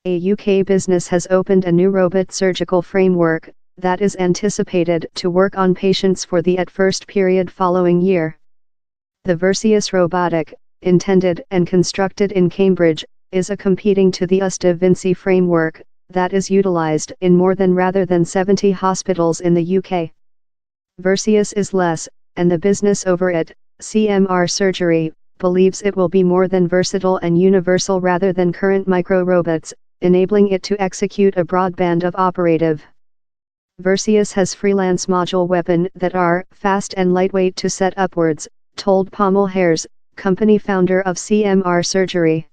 A UK business has opened a new robot surgical framework that is anticipated to work on patients for the at-first period following year. The Versius Robotic, intended and constructed in Cambridge, is a competing to the US Da Vinci framework that is utilized in more than 70 hospitals in the UK. Versius is less, and the business over at CMR Surgery believes it will be more than versatile and universal rather than current micro-robots, enabling it to execute a broad band of operative. Versius has freelance module weapon that are fast and lightweight to set upwards, told Pommel Hares, company founder of CMR Surgery.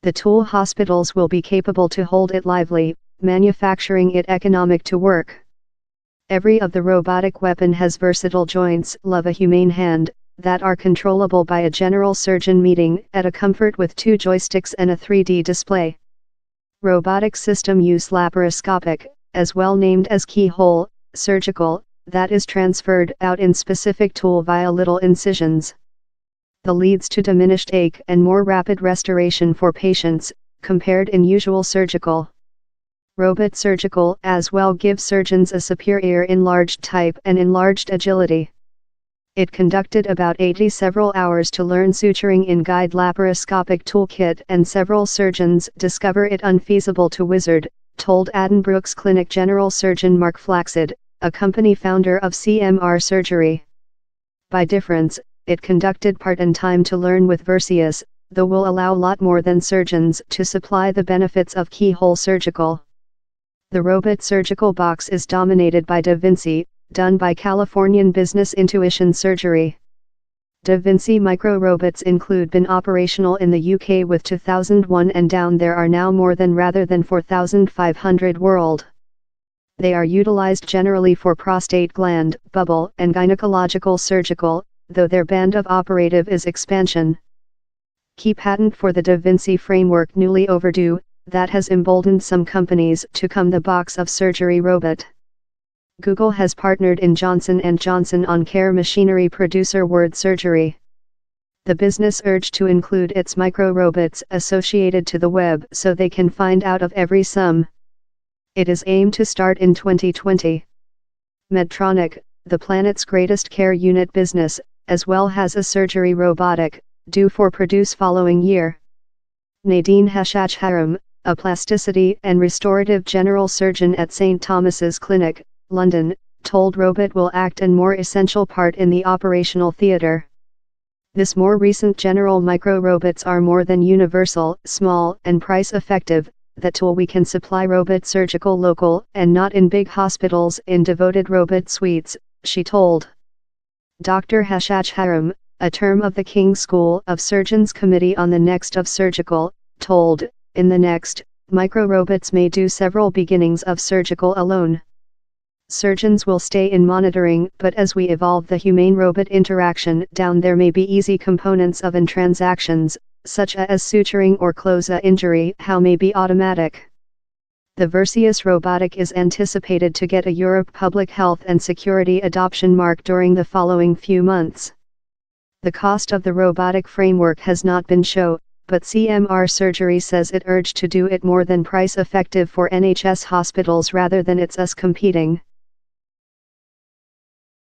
The tool hospitals will be capable to hold it lively, manufacturing it economic to work. Every of the robotic weapon has versatile joints, love a humane hand, that are controllable by a general surgeon meeting at a comfort with 2 joysticks and a 3D display. Robotic system use laparoscopic, as well named as keyhole, surgical, that is transferred out in specific tool via little incisions. The leads to diminished ache and more rapid restoration for patients, compared in usual surgical. Robot surgical as well gives surgeons a superior enlarged type and enlarged agility. It conducted about 80 several hours to learn suturing in guide laparoscopic toolkit, and several surgeons discover it unfeasible to wizard, told Addenbrooke's Clinic General Surgeon Mark Flaxseed, a company founder of CMR Surgery. By difference, it conducted part and time to learn with Versius, though will allow lot more than surgeons to supply the benefits of keyhole surgical. The robot surgical box is dominated by Da Vinci, done by Californian business Intuition Surgery. Da Vinci micro-robots include been operational in the UK with 2001 and down. There are now more than 4,500 world. They are utilized generally for prostate gland, bubble and gynecological surgical, though their band of operative is expansion. Key patent for the Da Vinci framework newly overdue, that has emboldened some companies to come the box of surgery robot. Google has partnered in Johnson & Johnson on care machinery producer Word Surgery. The business urged to include its micro-robots associated to the web so they can find out of every sum. It is aimed to start in 2020. Medtronic, the planet's greatest care unit business, as well has a surgery robotic, due for produce following year. Nadine Hashach-Haram, a plasticity and restorative general surgeon at St. Thomas's Clinic, London, told robot will act an more essential part in the operational theatre. This more recent general micro-robots are more than universal, small and price-effective. That tool we can supply robot surgical local and not in big hospitals in devoted robot suites, she told. Dr. Hashach-Haram, a term of the King's School of Surgeons Committee on the Next of Surgical, told, in the next, micro-robots may do several beginnings of surgical alone. Surgeons will stay in monitoring, but as we evolve the humane-robot interaction down, there may be easy components of transactions, such as suturing or close-a injury, how may be automatic. The Versius Robotic is anticipated to get a Europe Public Health and Security adoption mark during the following few months. The cost of the robotic framework has not been shown, but CMR Surgery says it urged to do it more than price effective for NHS hospitals rather than its us competing.